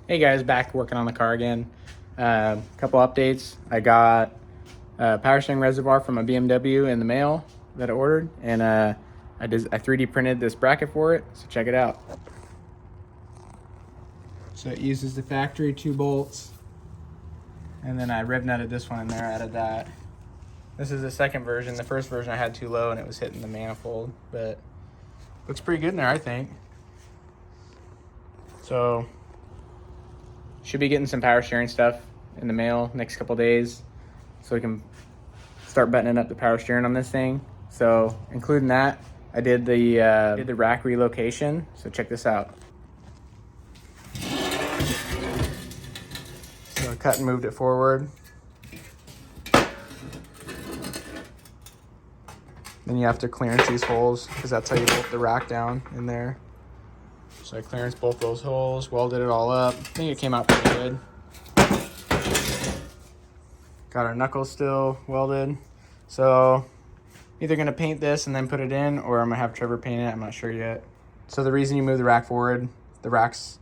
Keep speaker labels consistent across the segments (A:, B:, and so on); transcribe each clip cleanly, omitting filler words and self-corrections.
A: Hey guys, back working on the car again. Couple updates. I got a power steering reservoir from a BMW in the mail that I ordered, and I 3D printed this bracket for it. So check it out. So it uses the factory 2 bolts, and then I rib nutted this one in there. Added that. This is the second version. The first version I had too low and it was hitting the manifold, but looks pretty good in there, I think. So should be getting some power steering stuff in the mail next couple days, so we can start buttoning up the power steering on this thing. So including that, I did the rack relocation. So check this out. So I cut and moved it forward. Then you have to clearance these holes because that's how you bolt the rack down in there. So I clearanced both those holes, welded it all up. I think it came out pretty good. Got our knuckles still welded. So either gonna paint this and then put it in, or I'm gonna have Trevor paint it, I'm not sure yet. So the reason you move the rack forward, the racks,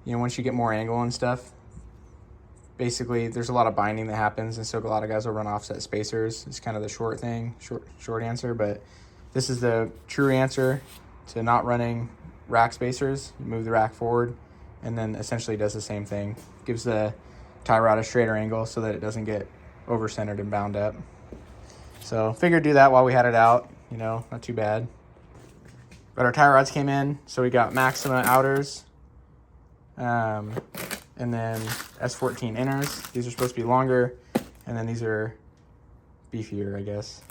A: once you get more angle and stuff, basically there's a lot of binding that happens, and so a lot of guys will run offset spacers. It's kind of the short answer, but this is the true answer to not running rack spacers. You move the rack forward and then essentially does the same thing. Gives the tie rod a straighter angle so that it doesn't get over-centered and bound up. So figured do that while we had it out, not too bad. But our tie rods came in, so we got Maxima outers, and then S14 inners. These are supposed to be longer, and then these are beefier, I guess.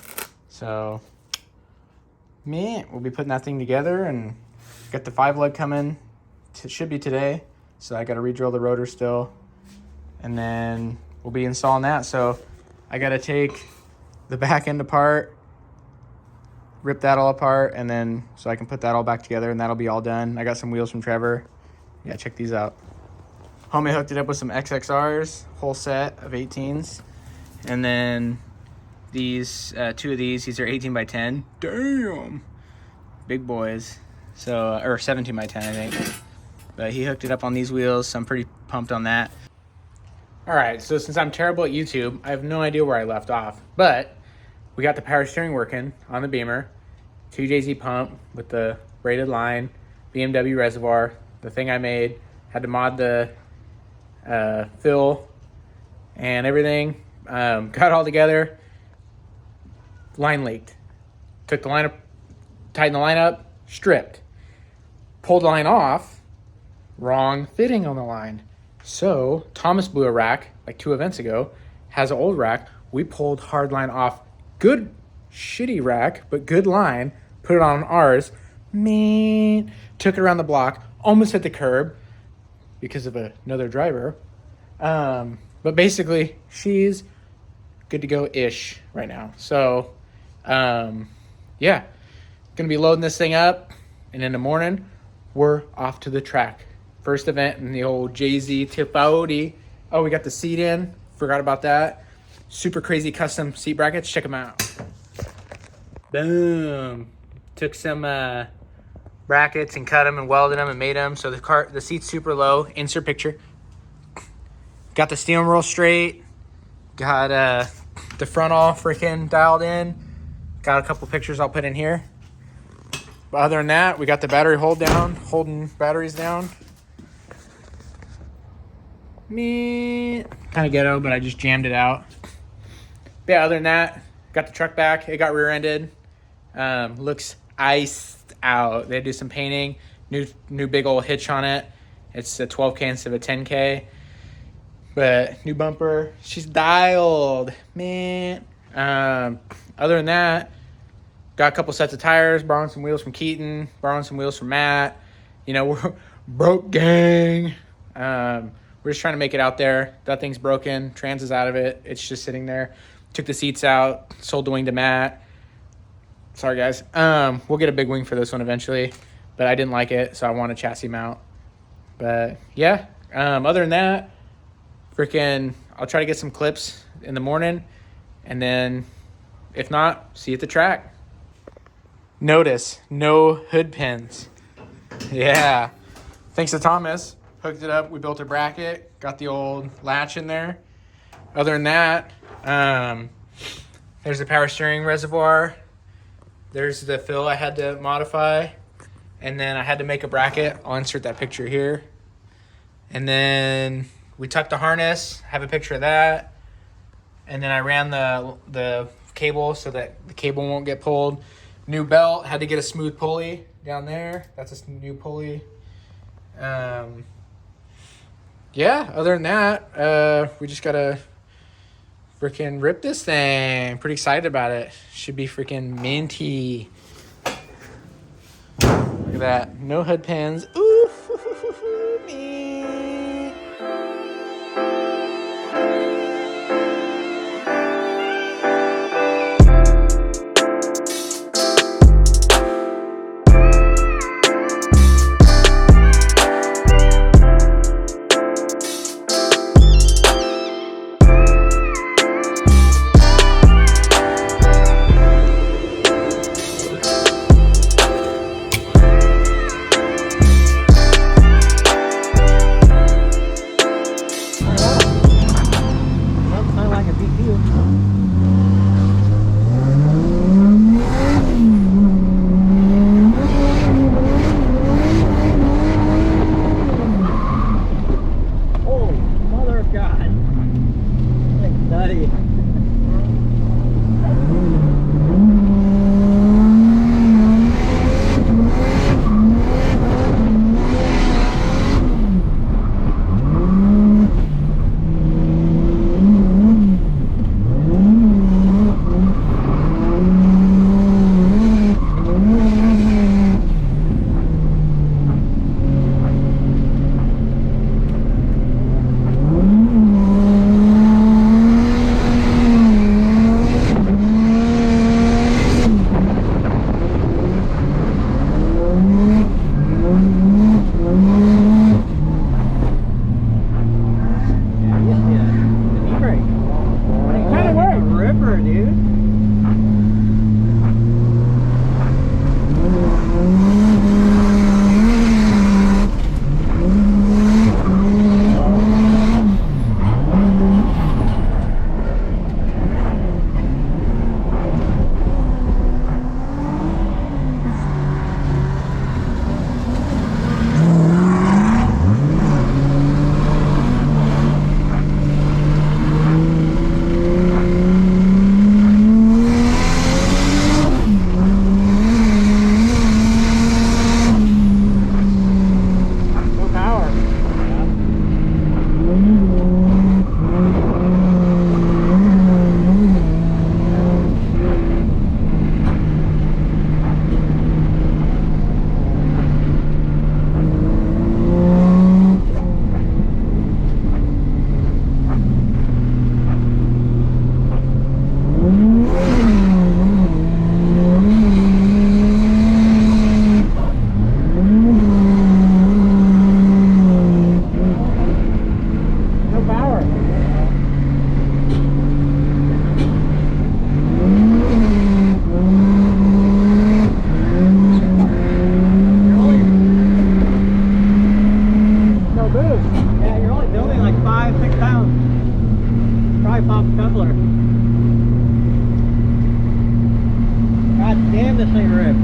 A: So, we'll be putting that thing together, and got the 5-lug coming. Should be today, so I got to re-drill the rotor still, and then we'll be installing that. So I got to take the back end apart, rip that all apart, and then so I can put that all back together, and that'll be all done. I got some wheels from Trevor. Yeah, check these out. Homie hooked it up with some XXRs, whole set of 18s, and then these 2 of these are 18 by 10. Damn, big boys. So, or 17 by 10, I think. But he hooked it up on these wheels, so I'm pretty pumped on that. All right, so since I'm terrible at YouTube, I have no idea where I left off. But we got the power steering working on the Beamer, 2JZ pump with the braided line, BMW reservoir, the thing I made. Had to mod the fill and everything. Got it all together. Line leaked. Took the line up, tightened the line up, stripped. Pulled the line off, wrong fitting on the line. So Thomas blew a rack like 2 events ago, has an old rack. We pulled hard line off, good shitty rack, but good line, put it on ours. Took it around the block, almost hit the curb because of another driver. But basically she's good to go-ish right now. So yeah, gonna be loading this thing up, and in the morning we're off to the track. First event in the old JZ Tipoti. Oh, we got the seat in. Forgot about that. Super crazy custom seat brackets. Check them out. Boom. Took some brackets and cut them and welded them and made them. So the seat's super low. Insert picture. Got the steering wheel straight. Got the front all freaking dialed in. Got a couple pictures I'll put in here. But other than that, we got the battery holding batteries down. Kind of ghetto, but I just jammed it out. But yeah, other than that, got the truck back. It got rear-ended. Looks iced out. They had to do some painting. New big old hitch on it. It's a 12K instead of a 10K. But new bumper. She's dialed, man. Other than that, got a couple sets of tires, borrowing some wheels from Keaton, borrowing some wheels from Matt. We're broke gang. We're just trying to make it out there. That thing's broken. Trans is out of it. It's just sitting there. Took the seats out. Sold the wing to Matt. Sorry, guys. We'll get a big wing for this one eventually, but I didn't like it, so I want a chassis mount. But yeah, other than that, I'll try to get some clips in the morning, and then if not, see you at the track. Notice, no hood pins. Yeah. Thanks to Thomas. hooked it up. We built a bracket, got the old latch in there. Other than that, there's the power steering reservoir. There's the fill I had to modify. And then I had to make a bracket. I'll insert that picture here. And then we tucked the harness, have a picture of that. And then I ran the cable so that the cable won't get pulled. New belt, had to get a smooth pulley down there. That's a new pulley. Yeah, other than that, we just gotta freaking rip this thing. Pretty excited about it. Should be freaking minty. Look at that. No hood pins. Ooh, me.
B: This thing ripped.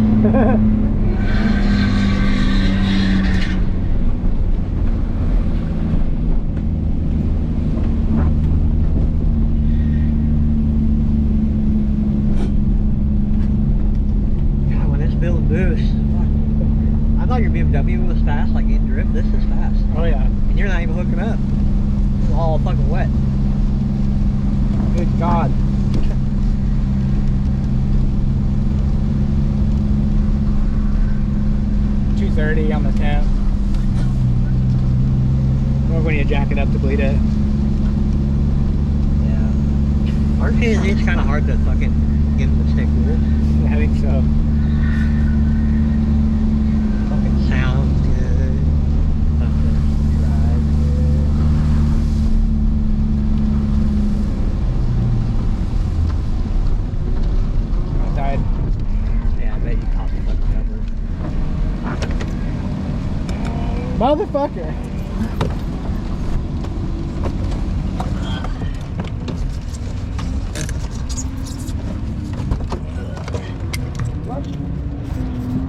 B: I thought your BMW was fast, like in drift. This is fast.
A: Oh yeah.
B: And you're not even hooking up. It's all fucking wet.
A: Good God. $230 on the temp. Or when you jack it up to bleed it.
B: Yeah. RPZ is kind of hard to fucking get them to stay cool.
A: I think so.
B: Fucking sounds good. Fucking drives good.
A: I died.
B: Yeah, I bet you popped the fucking cover.
A: Motherfucker.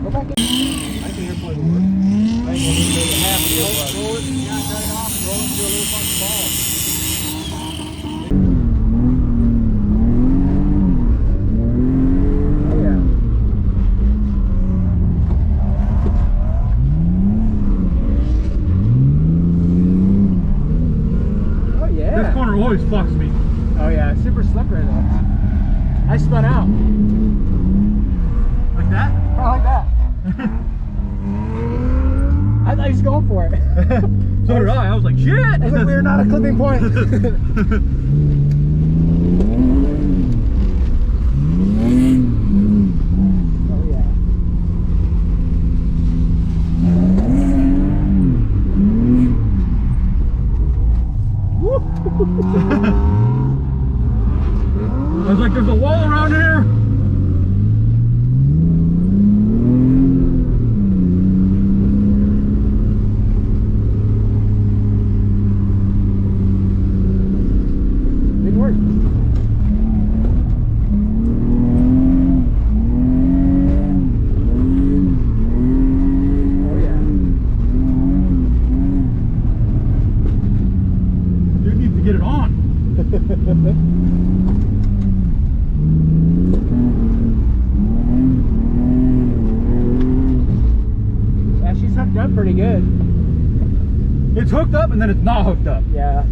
A: Go back in.
B: I can hear play work. I ain't gonna do the half of it. Roll it, yeah, turn it off, roll it into a little fucking ball.
A: Oh yeah. Oh yeah.
C: This corner always fucks me.
A: Oh yeah, super slippery though. I spun out.
C: Like that?
A: Oh, like that. I thought he was going for it.
C: So did I. I was like, shit!
A: I was like, we're not a clipping point. Oh yeah.
C: I was like, there's a wall around here.
A: Didn't work. Oh yeah.
C: Dude needs to get it on.
A: Yeah, she's hooked up pretty good.
C: It's hooked up and then it's not hooked up.
A: Yeah.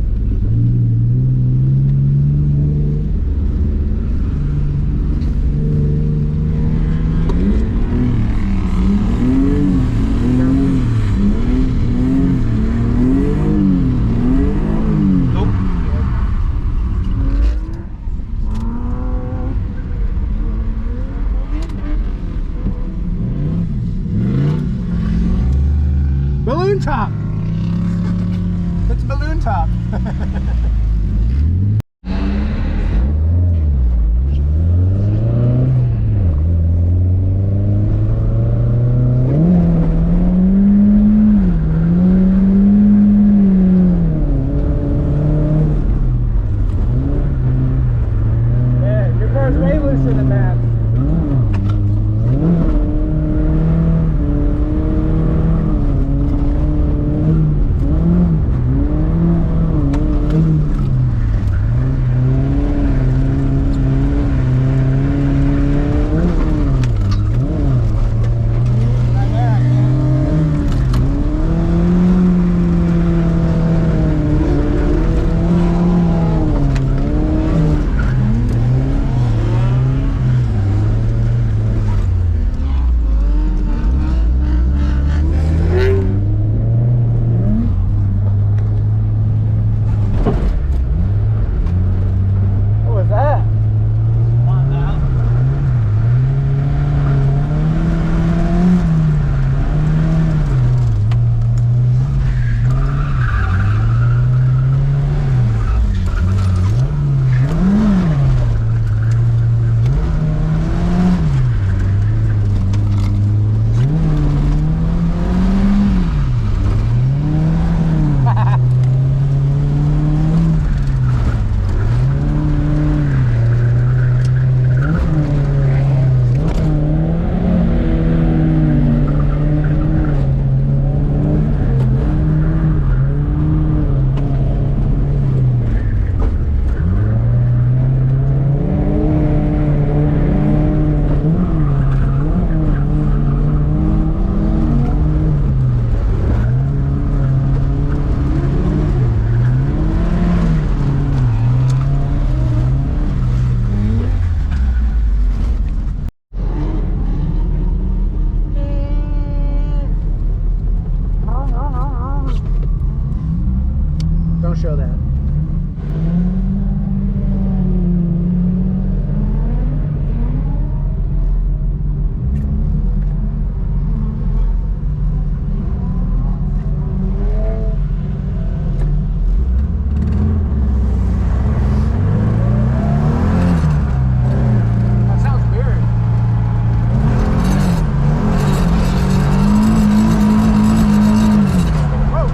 C: Nope.
A: Balloon top. It's balloon top. Yeah, your car's way looser than that. What was that? Don't show that. That sounds weird. Whoa.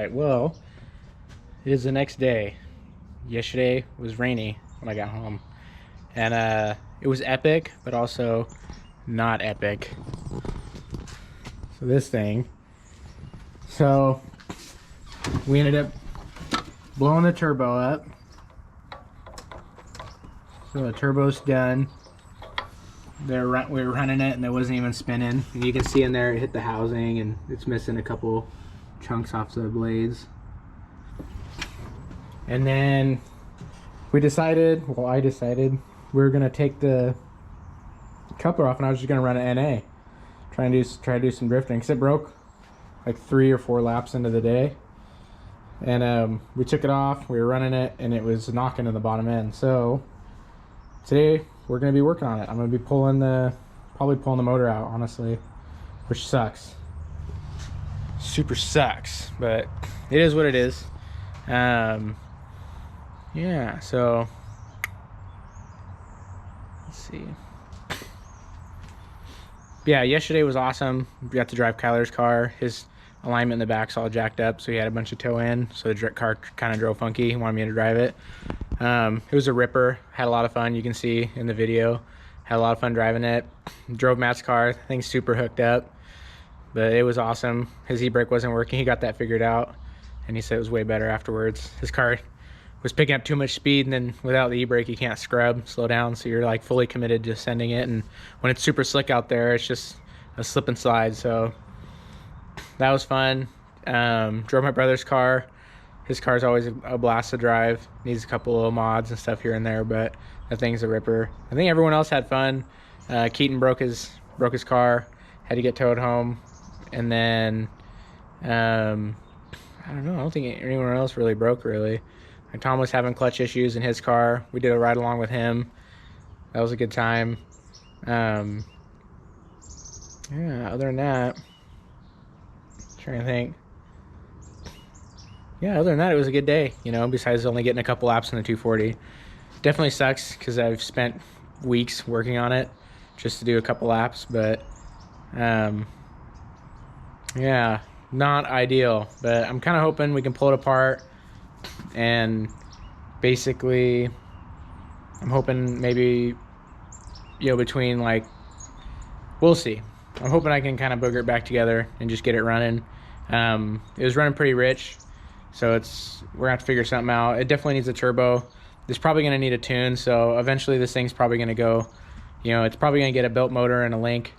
A: right, well, it is the next day. Yesterday was rainy when I got home, and it was epic, but also not epic. So this thing, so we ended up blowing the turbo up. So the turbo's done. We were running it and it wasn't even spinning. And you can see in there it hit the housing and it's missing a couple chunks off the blades. And then we decided, well, I decided we were gonna take the coupler off and I was just gonna run an NA. Try to do some drifting, because it broke like 3 or 4 laps into the day. And we took it off, we were running it, and it was knocking in the bottom end. So today we're gonna be working on it. I'm gonna be probably pulling the motor out, honestly, which sucks. Super sucks, but it is what it is. Yeah, so let's see. Yeah, yesterday was awesome. We got to drive Kyler's car. His alignment in the back's all jacked up, so he had a bunch of toe in, so the car kind of drove funky. He wanted me to drive it. It was a ripper. Had a lot of fun. You can see in the video. Had a lot of fun driving it. Drove Matt's car. Thing's super hooked up, but it was awesome. His e-brake wasn't working. He got that figured out, and he said it was way better afterwards. His car was picking up too much speed, and then without the e-brake you can't slow down, so you're like fully committed to sending it. And when it's super slick out there, it's just a slip and slide. So that was fun. Drove my brother's car. His car's always a blast to drive. Needs a couple little mods and stuff here and there, but that thing's a ripper. I think everyone else had fun. Keaton broke his car, had to get towed home, and then I don't know, I don't think anyone else really broke really. And Tom was having clutch issues in his car. We did a ride along with him. That was a good time. Yeah, other than that, trying to think. Yeah, other than that, it was a good day, you know, besides only getting a couple laps in the 240. Definitely sucks because I've spent weeks working on it just to do a couple laps, but yeah, not ideal. But I'm kind of hoping we can pull it apart, and basically I'm hoping maybe, you know, between like, we'll see. I'm hoping I can kind of booger it back together and just get it running. It was running pretty rich, so we're gonna have to figure something out. It definitely needs a turbo. It's probably gonna need a tune, so eventually this thing's probably gonna go, you know, it's probably gonna get a built motor and a link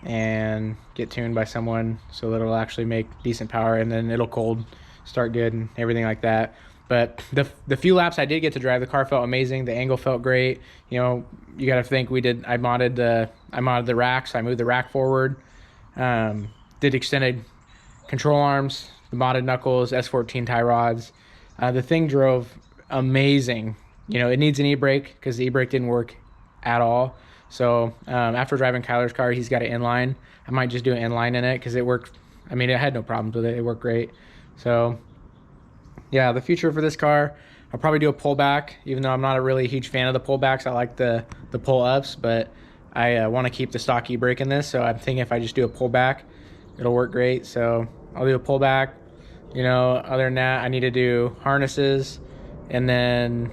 A: and get tuned by someone so that it'll actually make decent power, and then it'll cold start good and everything like that. But the few laps I did get to drive, the car felt amazing. The angle felt great. You know, you got to think I modded the rack, so I moved the rack forward. Did extended control arms, the modded knuckles, S14 tie rods. The thing drove amazing. You know, it needs an e-brake because the e-brake didn't work at all. So after driving Kyler's car, he's got an inline. I might just do an inline in it because it worked. I mean, it had no problems with it. It worked great. So yeah, the future for this car, I'll probably do a pullback, even though I'm not a really huge fan of the pullbacks. I like the pull-ups, but I want to keep the stock e-brake in this, so I'm thinking if I just do a pullback, it'll work great. So I'll do a pullback. You know, other than that, I need to do harnesses, and then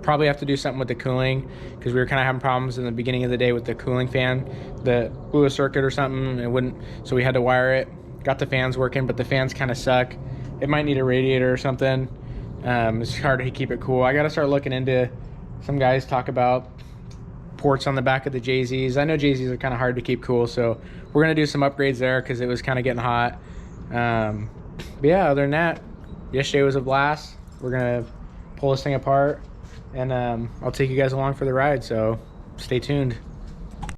A: probably have to do something with the cooling, because we were kind of having problems in the beginning of the day with the cooling fan. The blew a circuit or something, it wouldn't, so we had to wire it. Got the fans working, but the fans kind of suck. It might need a radiator or something. It's hard to keep it cool. I got to start looking into, some guys talk about ports on the back of the JZs. I know JZs are kind of hard to keep cool, so we're going to do some upgrades there because it was kind of getting hot. But yeah, other than that, yesterday was a blast. We're going to pull this thing apart, and I'll take you guys along for the ride, so stay tuned.